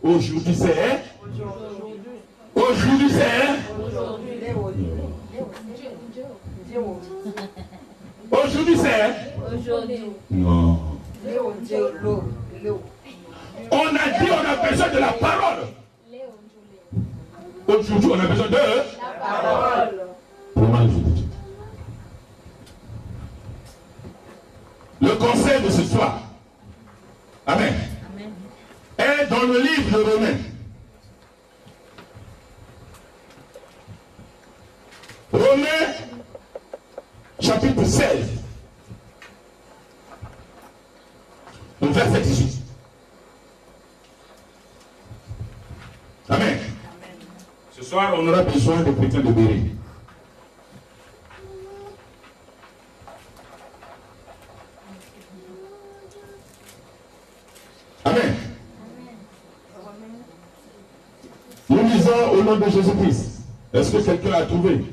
Aujourd'hui c'est. Aujourd'hui c'est. Aujourd'hui c'est. Non. On a dit on a besoin de la parole. Aujourd'hui on a besoin de la parole. Le conseil de ce soir, amen, est dans le livre de Romains. Romains, chapitre 16, le verset 18. Amen. Ce soir, on aura besoin de chrétiens de Béret. Amen. Nous lisons au nom de Jésus-Christ. Est-ce que quelqu'un a trouvé?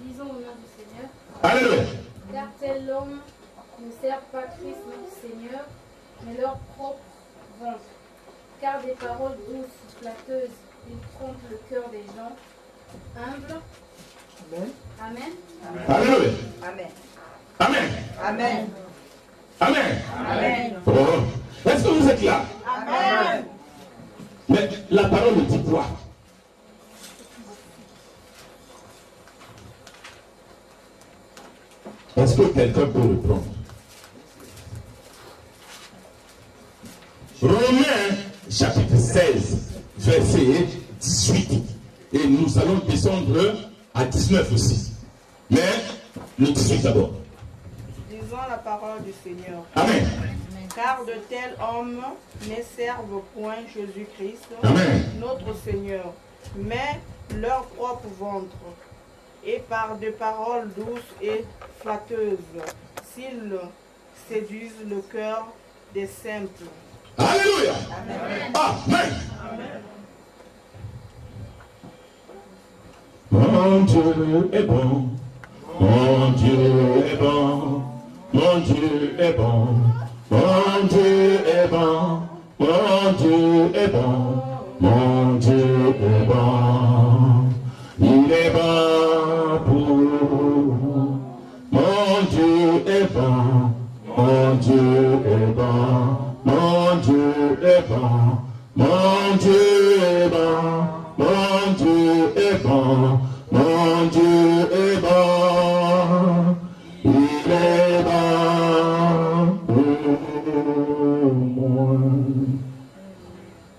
Lisons au nom du Seigneur. Alléluia. Car tel homme ne sert pas Christ notre Seigneur, mais leur propre ventre. Car des paroles douces, flatteuses, ils trompent le cœur des gens humbles. Amen. Alléluia. Amen. Amen. Amen. Amen. Amen. Oh. Est-ce que vous êtes là? Amen. Mais la parole dit quoi? Est-ce que quelqu'un peut répondre? Romains chapitre 16, verset 18. Et nous allons descendre à 19 aussi. Mais le 18 d'abord. Disons la parole du Seigneur. Amen. Car de tels hommes ne servent point Jésus-Christ, Amen. notre Seigneur, mais leur propre ventre, et par des paroles douces et flatteuses, s'ils séduisent le cœur des simples. Alléluia. Amen. Mon Dieu est bon. Mon Dieu est bon. Mon Dieu est bon. Mon Dieu est bon. Mon Dieu est bon. Mon Dieu est bon. Il est bon pour nous. Mon Dieu est bon. Mon Dieu est bon. Mon Dieu est bon. Mon Dieu est bon. Mon Dieu est bon. Mon Dieu est bon. Il est bon pour moi.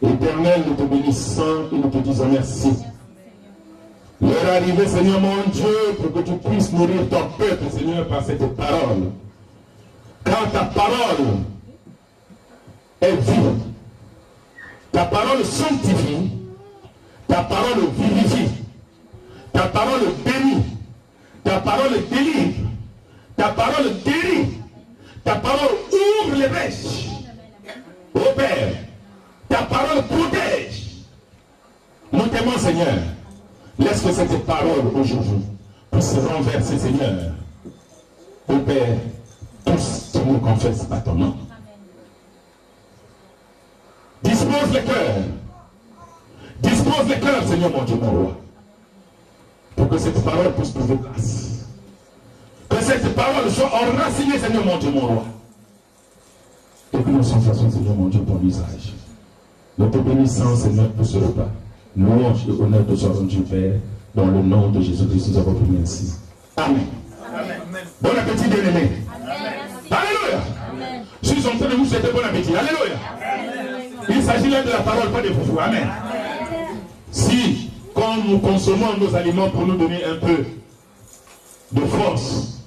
Éternel, nous te bénissons et nous te disons merci. L'heure arrivée, Seigneur mon Dieu, pour que tu puisses nourrir ton peuple, Seigneur, par cette parole. Car ta parole est vive. Ta parole sanctifie. Ta parole vivifie. Ta parole bénit. Ta parole délivre. Ta parole guérit. Ta parole ouvre les brèches. Ô Père, ta parole protège. Nous t'aimons, Seigneur. Laisse que cette parole aujourd'hui puisse renverser, Seigneur. Ô Père, tous qui nous confessent par ton nom. Dispose les cœurs. Dispose les cœurs, Seigneur mon Dieu, mon roi. Pour que cette parole puisse trouver place. Que cette parole soit enracinée, Seigneur mon Dieu, mon roi. Et que nous fassions, Seigneur mon Dieu, ton usage. Nous te bénissons, Seigneur, pour ce repas. Louange et honneur te soit rendu, Père. Dans le nom de Jésus-Christ, nous avons prié ainsi. Amen. Amen. Bon appétit, bien-aimé. Alléluia. Je suis en train de vous souhaiter bon appétit. Alléluia. Il s'agit là de la parole, pas de vous. Amen. Si, quand nous consommons nos aliments pour nous donner un peu de force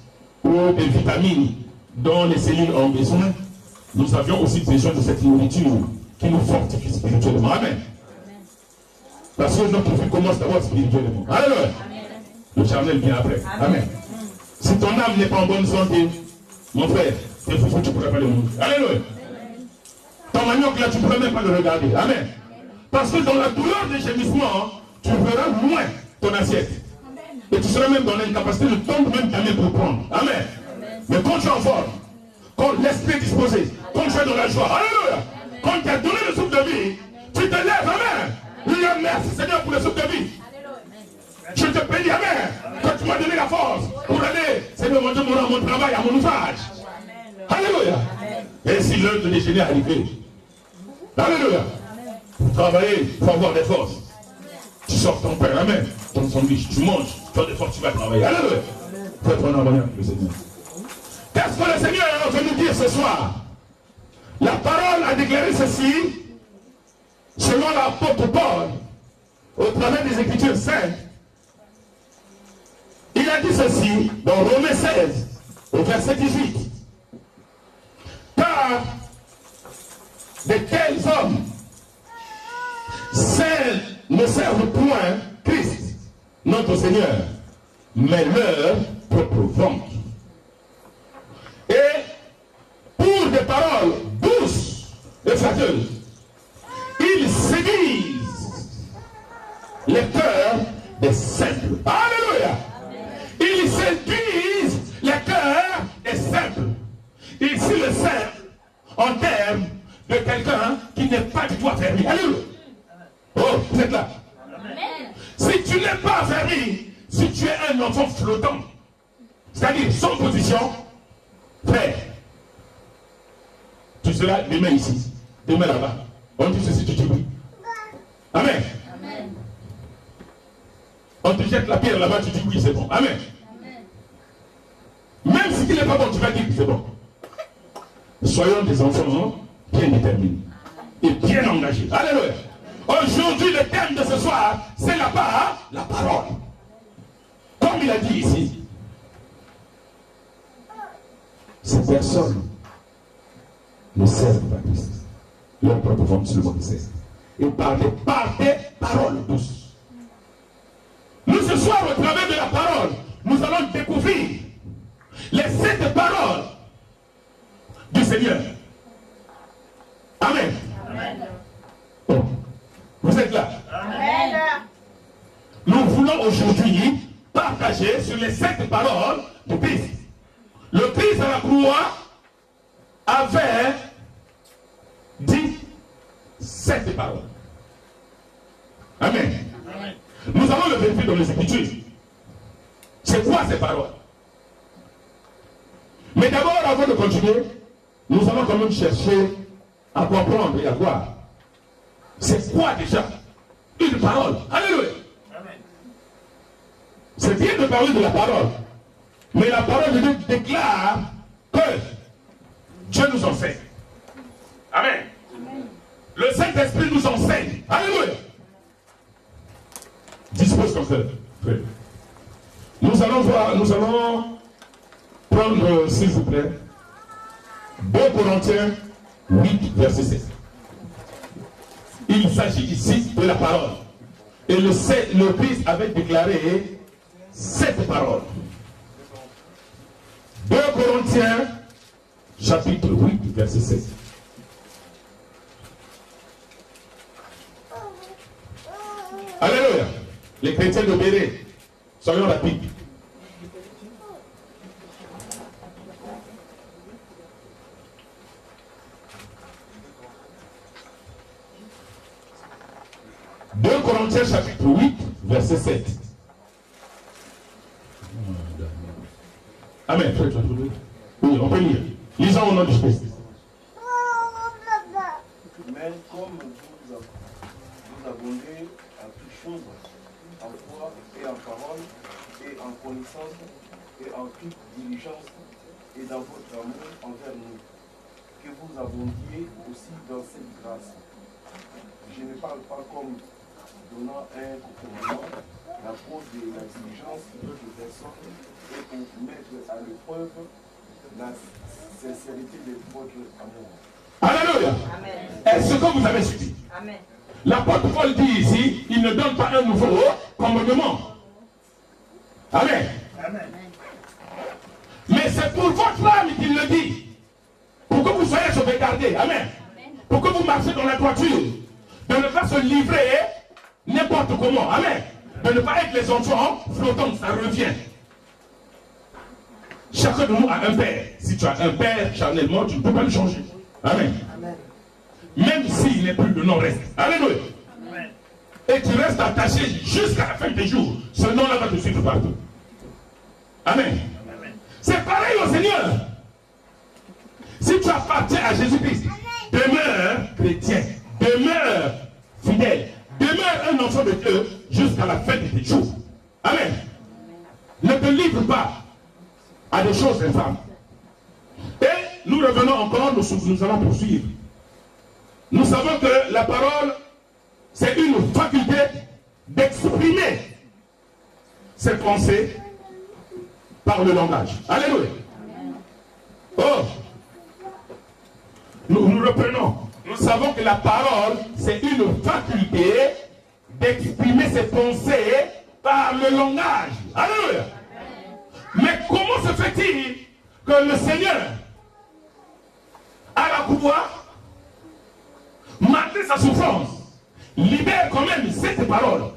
ou des vitamines dont les cellules ont besoin, nous avions aussi besoin de cette nourriture qui nous fortifie spirituellement. Amen. Parce que notre vie commence d'abord spirituellement. Alléluia. Le charnel vient après. Amen. Si ton âme n'est pas en bonne santé, mon frère, tes foufous, tu ne pourrais pas le manger. Alléluia. Ton manioc là, tu ne pourrais même pas le regarder. Amen. Parce que dans la douleur des gémissements, tu verras loin ton assiette. Et tu seras même dans l'incapacité de tomber même ta main pour prendre. Amen. Mais quand tu es en forme, quand l'esprit est disposé, quand tu es dans la joie, alléluia, quand tu as donné le souffle de vie, tu te lèves, amen. Oui, merci Seigneur pour le souffle de vie. Je te bénis, amen, quand tu m'as donné la force pour aller, Seigneur mon Dieu, mon travail, à mon ouvrage. Alléluia. Et si l'heure de déjeuner est arrivée, alléluia, pour travailler, il faut avoir des forces. Tu sors ton pain, amen, ton sandwich, tu manges, tu as des forces, tu vas travailler. Alléluia. Faut être en harmonie avec le Seigneur. Qu'est-ce que le Seigneur veut nous dire ce soir? La parole a déclaré ceci, selon l'apôtre Paul, au travers des Écritures saintes. Il a dit ceci dans Romains 16, au verset 18. Car de tels hommes ne servent point Christ, notre Seigneur, mais leur propre ventre. Et pour des paroles douces et flatteuses, ils séduisent les cœurs des simples. Alléluia! Ils séduisent les cœurs des simples. Ici le simple, en termes de quelqu'un qui n'est pas du tout affermi. Alléluia! Oh, vous êtes là? Amen. Si tu n'es pas affermi, si tu es un enfant flottant, c'est-à-dire sans position, frère, tu seras demain ici, demain là-bas. On dit ceci, tu dis oui. Amen. Amen. On te jette la pierre là-bas, tu dis oui, c'est bon. Amen. Amen. Même si tu n'est pas bon, tu vas dire que c'est bon. Soyons des enfants bien déterminés et bien engagés. Alléluia. Aujourd'hui, le thème de ce soir, c'est la parole. Comme il a dit ici, ces personnes ne servent pas Christ. Leur propre ventre seulement le sert. Et par des paroles douces. Nous, ce soir, au travers de la parole, nous allons découvrir les 7 paroles du Seigneur. Amen. Amen. Oh. Vous êtes là? Amen. Nous voulons aujourd'hui partager sur les 7 paroles du Christ. Le Christ à la croix avait dit 7 paroles. Amen. Amen. Nous allons le vérifier dans les Écritures. C'est quoi ces paroles? Mais d'abord, avant de continuer, nous allons quand même chercher à comprendre et à voir. C'est quoi déjà une parole? Alléluia. C'est bien de parler de la parole. Mais la parole de Dieu déclare que Dieu nous enseigne. Amen. Le Saint-Esprit nous enseigne. Alléluia. Dispose ton frère. Nous allons voir, nous allons prendre, s'il vous plaît, 2 Corinthiens 8, verset 7. Il s'agit ici de la parole. Et le Christ avait déclaré 7 paroles. 2 Corinthiens, chapitre 8, verset 7. Alléluia. Les chrétiens de Béret, soyons rapides. « 2 Corinthiens chapitre 8, verset 7. Amen. Oui, on peut lire. Lisons au nom du Christ. Mais comme vous abondez à toutes choses, en foi et en parole, et en connaissance, et en toute diligence, et dans votre amour envers nous, que vous abondiez aussi dans cette grâce. Je ne parle pas comme donnant un commandement, la cause de la diligence de personnes et pour mettre à l'épreuve la sincérité de votre amour. Alléluia. Est-ce que vous avez suivi? Amen. L'apôtre Paul dit ici, il ne donne pas un nouveau commandement. Amen. Amen. Mais c'est pour votre âme qu'il le dit. Pour que vous soyez sauvegardés. Amen. Pour que vous marchiez dans la droiture. De ne pas se livrer n'importe comment. Amen. De ne pas être les enfants flottants, ça revient. Chacun de nous a un père. Si tu as un père charnellement, tu ne peux pas le changer. Amen. Amen. Même s'il n'est plus, le nom reste. Alléluia. Amen. Et tu restes attaché jusqu'à la fin des jours. Ce nom-là va te suivre partout. Amen. Amen. C'est pareil au Seigneur. Si tu appartiens à Jésus-Christ, demeure chrétien, demeure fidèle, demeure un enfant de Dieu jusqu'à la fin de tes jours. Amen. Ne te livre pas à des choses infâmes. Et nous revenons encore, nous allons poursuivre. Nous savons que la parole, c'est une faculté d'exprimer ses pensées par le langage. Alléluia. Oh, nous reprenons. Nous savons que la parole, c'est une faculté d'exprimer ses pensées par le langage. Alléluia. Mais comment se fait-il que le Seigneur a la pouvoir, malgré sa souffrance, libère quand même cette parole?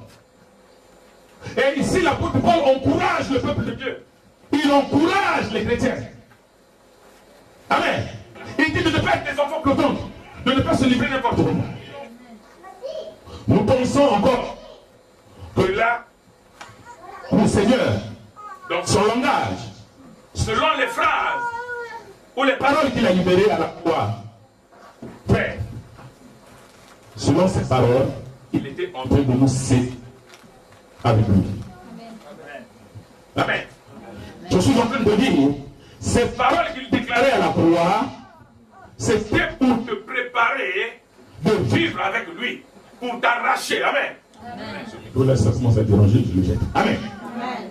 Et ici, l'apôtre Paul encourage le peuple de Dieu. Il encourage les chrétiens. Amen. Il dit de ne pas être des enfants flottants, de ne pas se livrer n'importe comment. Nous pensons encore que là, le Seigneur, dans son langage, selon les phrases ou les paroles qu'il a libérées à la croix, frère, selon ces paroles, il était en train de nous céder avec lui. Amen. Amen. Je suis en train de dire, ces paroles qu'il déclarait à la croix, c'était pour te préparer de vivre avec lui, pour t'arracher. Amen. Amen. Je laisse seulement s'interroger, je le jette. Amen. Amen.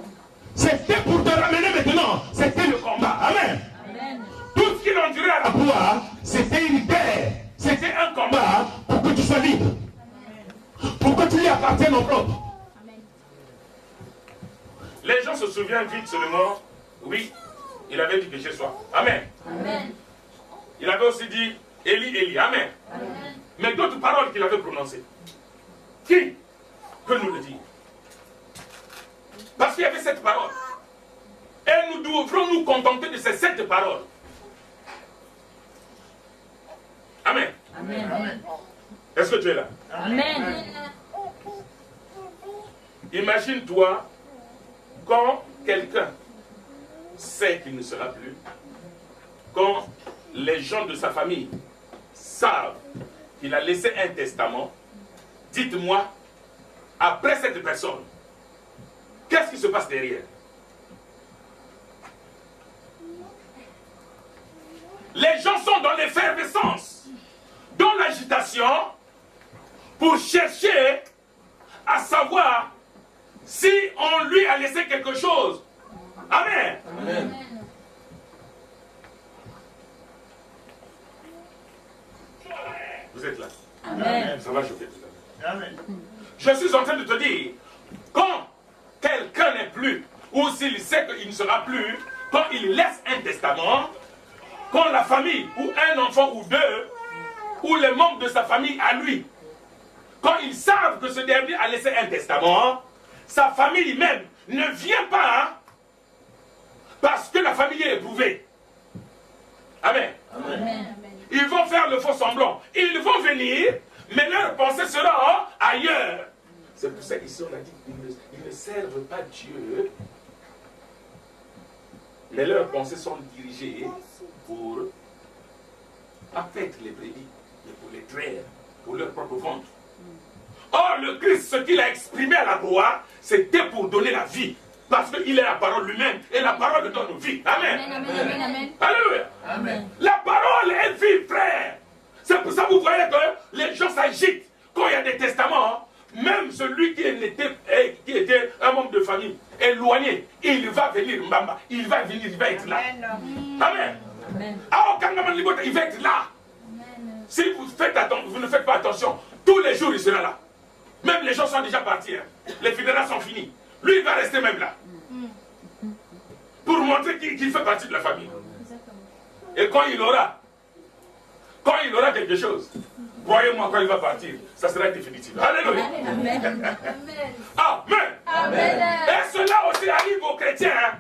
C'était pour te ramener maintenant, c'était le combat. Amen. Amen. Tout ce qu'il endurait à la croix, c'était une guerre, c'était un combat pour que tu sois libre. Amen. Pour que tu lui appartiennes en propre. Amen. Les gens se souviennent vite seulement, oui, il avait dit que je sois. Amen. Amen. Il avait aussi dit Élie, Élie. Amen. Amen. Mais d'autres paroles qu'il avait prononcées. Qui peut nous le dire? Parce qu'il y avait cette parole. Et nous devrons nous contenter de ces 7 paroles. Amen. Amen. Amen. Est-ce que tu es là? Amen. Imagine-toi quand quelqu'un sait qu'il ne sera plus, quand les gens de sa famille savent qu'il a laissé un testament, dites-moi, après cette personne, qu'est-ce qui se passe derrière? Les gens sont dans l'effervescence, dans l'agitation, pour chercher à savoir si on lui a laissé quelque chose. Amen. Amen. Vous êtes là? Amen. Ça va choquer tout à l'heure. Amen. Je suis en train de te dire, quand quelqu'un n'est plus, ou s'il sait qu'il ne sera plus, quand il laisse un testament, quand la famille, ou un enfant ou deux, ou les membres de sa famille à lui, quand ils savent que ce dernier a laissé un testament, sa famille même ne vient pas parce que la famille est éprouvée. Amen. Amen. Ils vont faire le faux semblant. Ils vont venir, mais leur pensée sera ailleurs. C'est pour ça qu'ici on a dit qu'ils ne servent pas Dieu, mais leurs pensées sont dirigées pour affecter les brebis, mais pour les traire, pour leur propre ventre. Or, le Christ, ce qu'il a exprimé à la croix, c'était pour donner la vie. Parce qu'il est la parole lui-même, et la parole donne vie. Amen. Amen, amen, amen, amen. Alléluia. Amen. La parole est vie, frère. C'est pour ça que vous voyez que les gens s'agitent. Quand il y a des testaments, même celui qui était un membre de famille, éloigné, il va venir, Mbamba. Il va venir, il va être là. Amen. Amen. Alors, il va être là. Amen. Si vous ne faites pas attention, tous les jours il sera là. Même les gens sont déjà partis. Hein. Les funérailles sont finies. Lui, il va rester même là. Pour montrer qu'il fait partie de la famille. Et quand il aura quelque chose, croyez-moi, quand il va partir, ça sera définitif. Alléluia. Amen. Amen. Amen. Et cela aussi arrive aux chrétiens. Hein.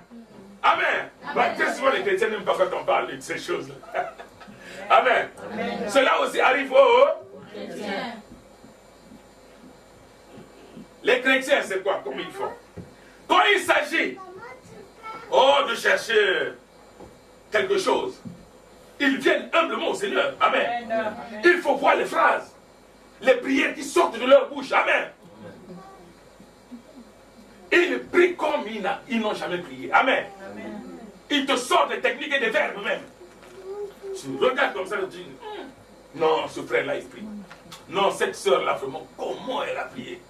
Amen. Bah, très souvent, les chrétiens n'aiment pas quand on parle de ces choses-là. Amen. Cela aussi arrive aux chrétiens. Les chrétiens, c'est quoi? Comment ils font? Quand il s'agit de chercher quelque chose, ils viennent humblement au Seigneur. Amen. Il faut voir les phrases, les prières qui sortent de leur bouche. Amen. Ils prient comme ils n'ont jamais prié. Amen. Ils te sortent des techniques et des verbes même. Tu regardes comme ça et tu dis, non, ce frère-là, il prie. Non, cette sœur-là, vraiment, comment elle a prié?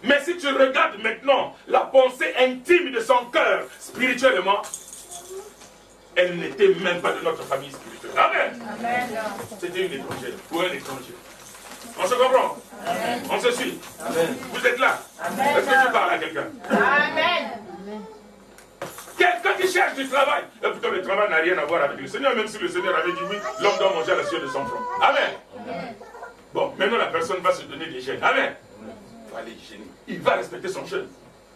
Mais si tu regardes maintenant la pensée intime de son cœur, spirituellement, elle n'était même pas de notre famille spirituelle. Amen. C'était une étrangère ou un étranger. On se comprend? Amen. On se suit? Amen. Vous êtes là? Est-ce que tu parles à quelqu'un? Amen. Quelqu'un qui cherche du travail. Et plutôt le travail n'a rien à voir avec le Seigneur, même si le Seigneur avait dit oui, l'homme doit manger à la sueur de son front. Amen. Bon, maintenant la personne va se donner des gènes. Amen. Il va aller gêner. Il va respecter son jeûne.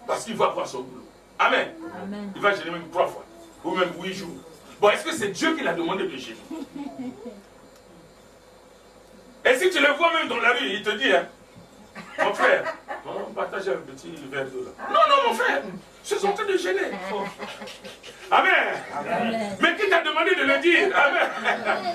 Parce qu'il va voir son boulot. Amen. Il va gêner même 3 fois. Ou même 8 jours. Bon, est-ce que c'est Dieu qui l'a demandé de gêner? Et si tu le vois même dans la rue, il te dit, hein, mon frère, on partage un petit verre d'eau là. Non, non, mon frère, je suis en train de gêner. Amen. Mais qui t'a demandé de le dire? Amen.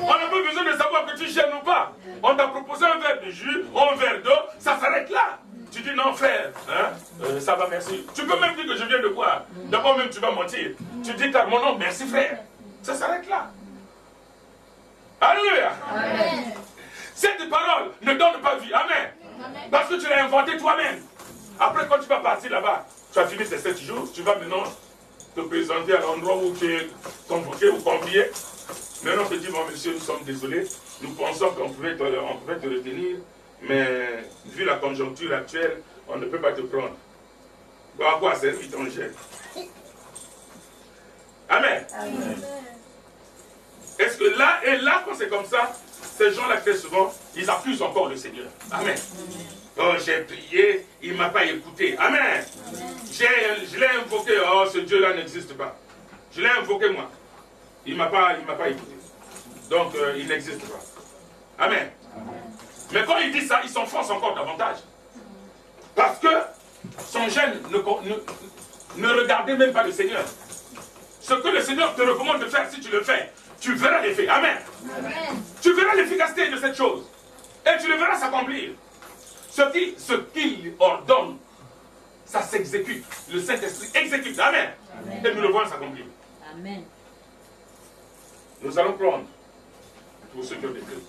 On n'a pas besoin de savoir que tu gênes ou pas. On t'a proposé un verre de jus, un verre d'eau, ça s'arrête là. Tu dis non frère, hein, ça va, merci. Tu peux même dire que je viens de boire. D'abord même tu vas mentir. Tu dis car mon nom, merci frère. Ça s'arrête là. Alléluia. Amen. Cette parole ne donne pas vie. Amen. Parce que tu l'as inventé toi-même. Après quand tu vas partir là-bas, tu as fini tes 7 jours, tu vas maintenant te présenter à l'endroit où tu es convoqué ou convié. Maintenant on te dit, bon monsieur, nous sommes désolés. Nous pensons qu'on pouvait te retenir. Mais vu la conjoncture actuelle, on ne peut pas te prendre. Bon, à quoi servir ton gène? Amen. Amen. Est-ce que là, quand c'est comme ça, ces gens-là, très souvent, ils accusent encore le Seigneur. Amen. Oh, j'ai prié, il ne m'a pas écouté. Amen. Je l'ai invoqué, oh, ce Dieu-là n'existe pas. Je l'ai invoqué, moi. Il ne m'a pas écouté. Donc, il n'existe pas. Amen. Mais quand il dit ça, il s'enfonce encore davantage. Parce que son gène ne regardait même pas le Seigneur. Ce que le Seigneur te recommande de faire, si tu le fais, tu verras l'effet. Amen. Amen. Tu verras l'efficacité de cette chose. Et tu le verras s'accomplir. Ce qu'il ordonne, ça s'exécute. Le Saint-Esprit exécute. Amen. Amen. Et nous le voyons s'accomplir. Amen. Nous allons prendre pour ceux qui ont des clés.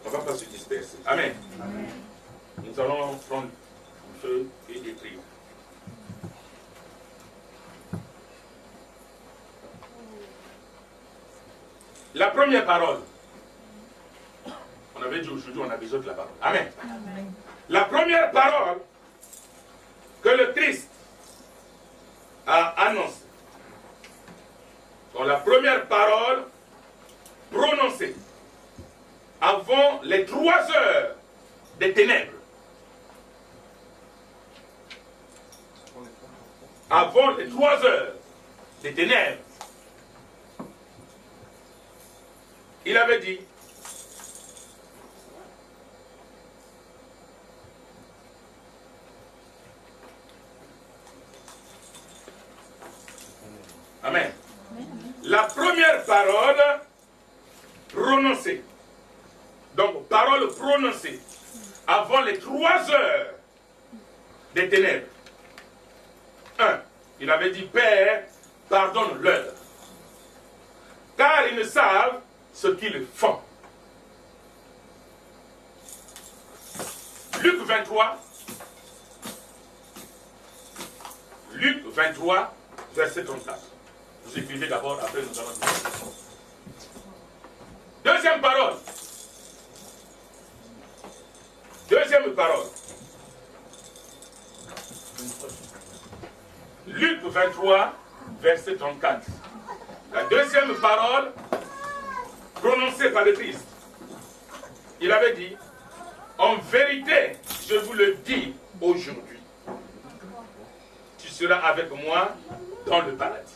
On ne va pas se disperser. Amen. Amen. Nous allons prendre le feu et des prières. La première parole. On avait dit aujourd'hui, on a besoin de la parole. Amen. Amen. La première parole que le Christ a annoncée. Donc la première parole prononcée avant les 3 heures des ténèbres. Avant les 3 heures des ténèbres. Il avait dit, Amen. La première parole prononcée. Donc, parole prononcée avant les 3 heures des ténèbres. 1. Il avait dit, Père, pardonne-leur, car ils ne savent ce qu'ils font. Luc 23. Luc 23, verset 34. Vous écrivez d'abord, après nous allons dire. Deuxième parole. Deuxième parole. Luc 23, verset 34. La deuxième parole prononcée par le Christ. Il avait dit, en vérité, je vous le dis aujourd'hui, tu seras avec moi dans le paradis.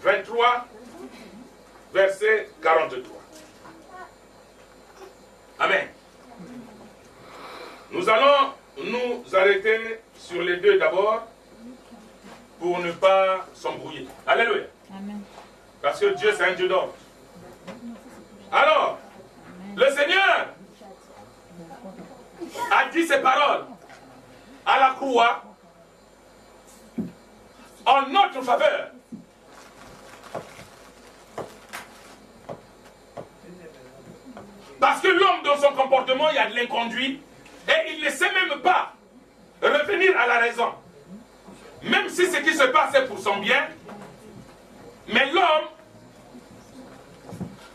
23, verset 43. Amen. Nous allons nous arrêter sur les deux d'abord pour ne pas s'embrouiller. Alléluia. Amen. Parce que Dieu, c'est un Dieu d'ordre. Alors, le Seigneur a dit ces paroles à la croix en notre faveur. Parce que l'homme, dans son comportement, il y a de l'inconduit et il ne sait même pas revenir à la raison. Même si ce qui se passe est pour son bien, mais l'homme,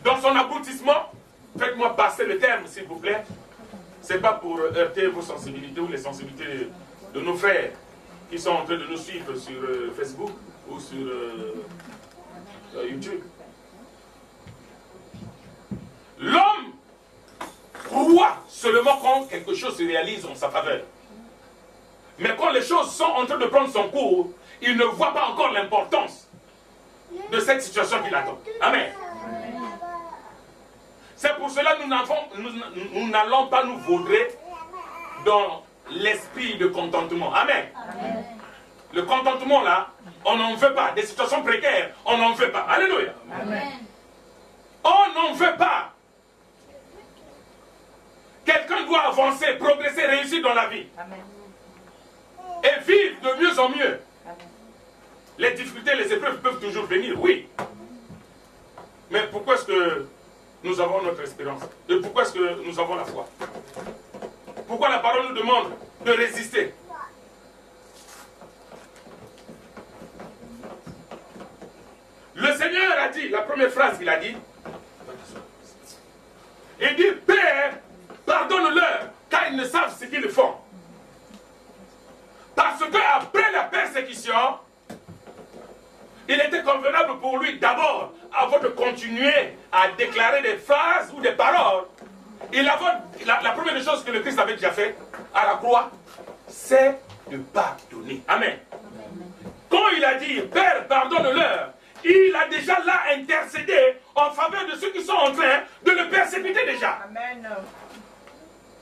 dans son aboutissement, faites-moi passer le terme s'il vous plaît, c'est pas pour heurter vos sensibilités ou les sensibilités de nos frères qui sont en train de nous suivre sur Facebook ou sur YouTube. L'homme croit seulement quand quelque chose se réalise en sa faveur. Mais quand les choses sont en train de prendre son cours, il ne voit pas encore l'importance de cette situation qui l'attend. Amen. C'est pour cela que nous n'allons pas nous vaudrer dans l'esprit de contentement. Amen. Amen. Le contentement là, on n'en veut pas. Des situations précaires, on n'en veut pas. Alléluia. Amen. On n'en veut pas. Quelqu'un doit avancer, progresser, réussir dans la vie. Amen. Et vivre de mieux en mieux. Amen. Les difficultés, les épreuves peuvent toujours venir, oui. Mais pourquoi est-ce que nous avons notre espérance? Et pourquoi est-ce que nous avons la foi? Pourquoi la parole nous demande de résister? Le Seigneur a dit, la première phrase qu'il a dit, il dit, Père, pardonne-leur, car ils ne savent ce qu'ils font. Parce qu'après la persécution, il était convenable pour lui d'abord, avant de continuer à déclarer des phrases ou des paroles, la première chose que le Christ avait déjà fait à la croix, c'est de pardonner. Amen. Quand il a dit, Père, pardonne-leur, il a déjà là intercédé en faveur de ceux qui sont en train de le persécuter déjà. Amen.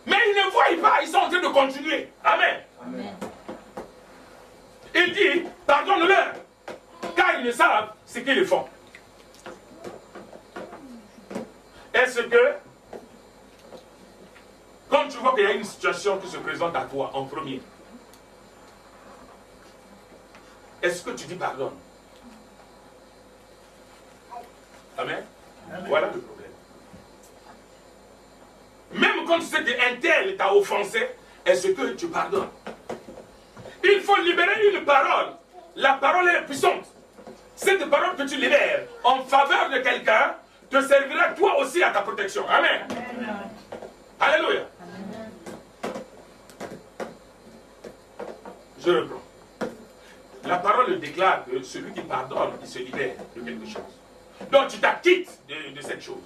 Mais ils ne voient pas, ils sont en train de continuer. Amen. Amen. Il dit, pardonne-leur, car ils ne savent ce qu'ils font. Est-ce que, quand tu vois qu'il y a une situation qui se présente à toi en premier, est-ce que tu dis pardon? Amen. Voilà le problème. Même quand tu sais qu'un tel t'a offensé, est-ce que tu pardonnes? Il faut libérer une parole. La parole est puissante. Cette parole que tu libères en faveur de quelqu'un te servira toi aussi à ta protection. Amen. Amen. Alléluia. Je reprends. La parole déclare que celui qui pardonne, il se libère de quelque chose. Donc tu t'acquittes de cette chose.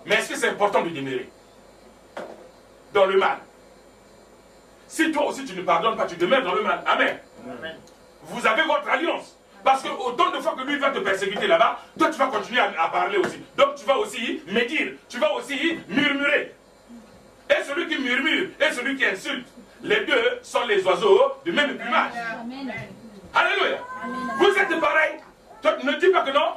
Mais est-ce que c'est important de demeurer dans le mal? Si toi aussi tu ne pardonnes pas, tu demeures dans le mal. Amen. Amen. Vous avez votre alliance. Parce que autant de fois que lui va te persécuter là-bas, toi tu vas continuer à parler aussi. Donc tu vas aussi médire, tu vas aussi murmurer. Et celui qui murmure et celui qui insulte, les deux sont les oiseaux du même plumage. Amen. Alléluia. Vous êtes pareil. Toi, ne dis pas que non.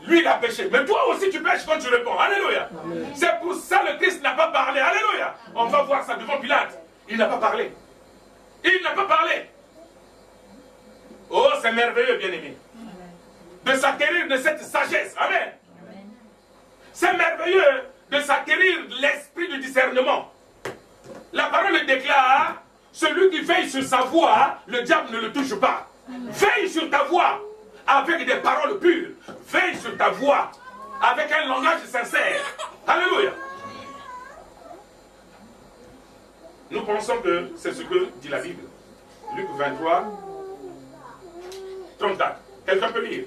Lui, il a péché. Mais toi aussi, tu pêches quand tu réponds. Alléluia. C'est pour ça que le Christ n'a pas parlé. Alléluia. On va voir ça devant Pilate. Il n'a pas parlé. Il n'a pas parlé. Oh, c'est merveilleux, bien-aimé. De s'acquérir de cette sagesse. Amen. C'est merveilleux de s'acquérir l'esprit du discernement. La parole déclare, celui qui veille sur sa voix, le diable ne le touche pas. Veille sur ta voix avec des paroles pures. Veille sur ta voix avec un langage sincère. Alléluia. Nous pensons que c'est ce que dit la Bible. Luc 23, 34. Quelqu'un peut lire?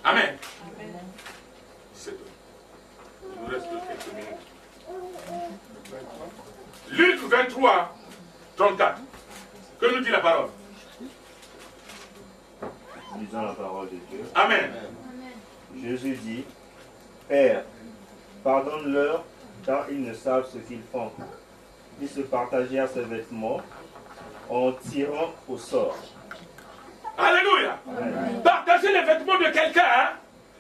Amen. C'est tout. Il nous reste quelques minutes. Luc 23, 34. Que nous dit la parole? Lisons la parole de Dieu. Amen. Jésus dit, Père, pardonne-leur, car ils ne savent ce qu'ils font. Ils se partagèrent ses vêtements en tirant au sort. Alléluia. Amen. Partager les vêtements de quelqu'un, hein,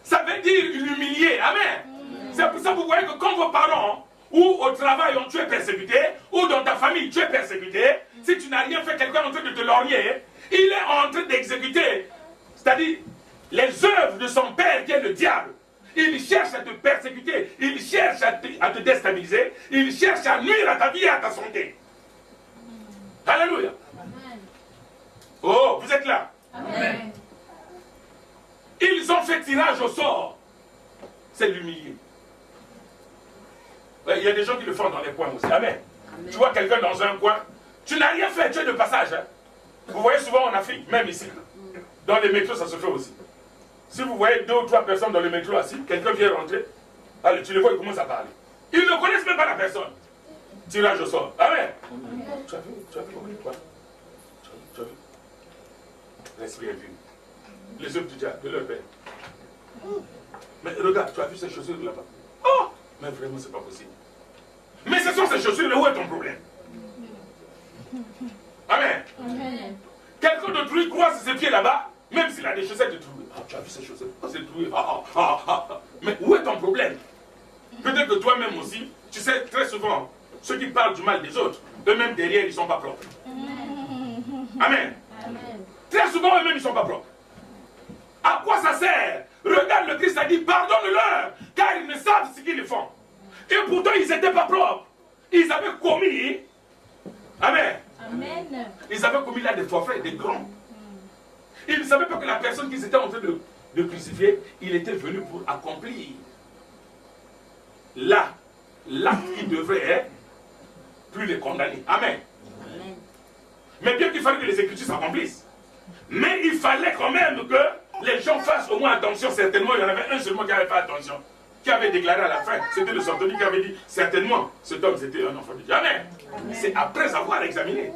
ça veut dire l'humilier. Amen. C'est pour ça que vous voyez que quand vos parents ou au travail tu es persécuté, ou dans ta famille tu es persécuté, si tu n'as rien fait, quelqu'un est en train de te lorgner, il est en train d'exécuter, c'est-à-dire les œuvres de son père qui est le diable. Il cherche à te persécuter, il cherche à te déstabiliser, il cherche à nuire à ta vie et à ta santé. Alléluia. Oh, vous êtes là? Amen. Ils ont fait tirage au sort. C'est l'humilier. Il y a des gens qui le font dans les coins aussi. Amen. Tu vois quelqu'un dans un coin, tu n'as rien fait, tu es de passage. Hein. Vous voyez souvent en Afrique, même ici. Dans les métros, ça se fait aussi. Si vous voyez 2 ou 3 personnes dans le métro assis, quelqu'un vient rentrer, allez, tu les vois, ils commencent à parler. Ils ne connaissent même pas la personne. Tirage au sort. Amen. Tu as vu quoi? Tu as vu? L'esprit est vu. Les œuvres du diable, de leur père. Mais regarde, tu as vu ces chaussures là-bas? Oh! Mais vraiment, c'est pas possible. Mais ce sont ces chaussures, où est ton problème? Amen. Amen. Quelqu'un d'autrui croise ses pieds là-bas, même s'il a des chaussettes trouées. Ah, tu as vu ces chaussettes? Oh, c'est troué. Mais où est ton problème? Peut-être que toi-même aussi, tu sais, très souvent, ceux qui parlent du mal des autres, eux-mêmes derrière, ils ne sont pas propres. Amen. Amen. Très souvent, eux-mêmes, ils ne sont pas propres. À quoi ça sert? Regarde, le Christ a dit, pardonne-leur, car ils ne savent ce qu'ils font. Et pourtant, ils n'étaient pas propres. Ils avaient commis. Amen. Amen. Ils avaient commis là des forfaits, des grands. Ils ne savaient pas que la personne qu'ils étaient en train de crucifier, il était venu pour accomplir là, l'acte qui devrait être, plus les condamner. Amen. Amen. Mais bien qu'il fallait que les Écritures s'accomplissent. Mais il fallait quand même que les gens fassent au moins attention. Certainement, il y en avait un seulement qui avait fait attention. Qui avait déclaré à la fin, c'était le centenier qui avait dit, certainement, cet homme c'était un enfant de Dieu. Amen. C'est après avoir examiné.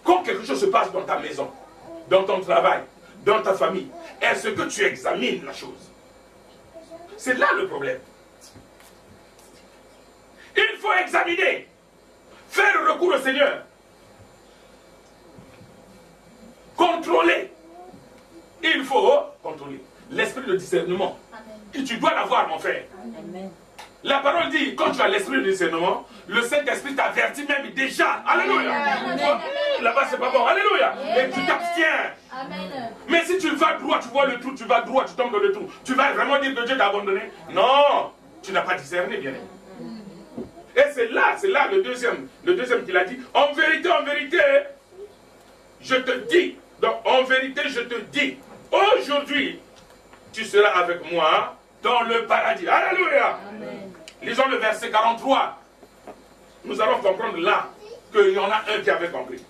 Quand quelque chose se passe dans ta maison, dans ton travail, dans ta famille, est-ce que tu examines la chose? C'est là le problème. Il faut examiner, faire recours au Seigneur, contrôler. Il faut contrôler l'esprit de discernement. Et tu dois l'avoir, mon frère. Amen. La parole dit, quand tu as l'esprit de discernement, le Saint-Esprit t'avertit même déjà. Alléluia. Là-bas, c'est pas bon. Alléluia. Et tu t'abstiens. Amen. Mais si tu vas droit, tu vois le trou, tu vas droit, tu tombes dans le trou. Tu vas vraiment dire que Dieu t'a abandonné? Non. Tu n'as pas discerné, bien aimé. Et c'est là le deuxième qu'il a dit. En vérité, je te dis. Donc, en vérité, je te dis. Aujourd'hui, tu seras avec moi dans le paradis. Alléluia. Amen. Lisons le verset 43. Nous allons comprendre là qu'il y en a un qui avait compris.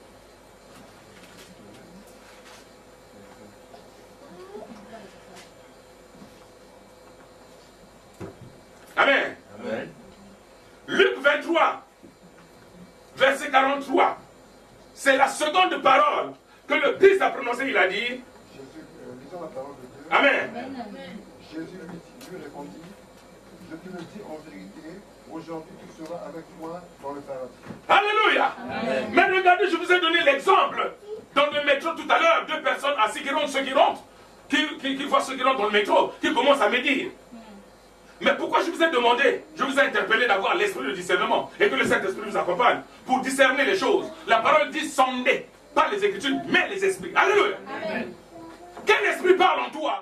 Amen. Amen. Luc 23, verset 43. C'est la seconde parole que le Christ a prononcée. Il a dit. Jésus, lisons la parole de Dieu. Amen. Amen. Jésus lui répondit, je te le dis en vérité, aujourd'hui tu seras avec moi dans le paradis. Alléluia. Amen. Mais regardez, je vous ai donné l'exemple dans le métro tout à l'heure. 2 personnes assises qui rentrent, ceux qui rentrent, qui voient ceux qui rentrent dans le métro, qui commencent à médire. Mais pourquoi je vous ai demandé, je vous ai interpellé d'avoir l'esprit de discernement et que le Saint-Esprit vous accompagne pour discerner les choses. La parole dit sondez, pas les Écritures, mais les esprits. Alléluia. Amen. Quel esprit parle en toi?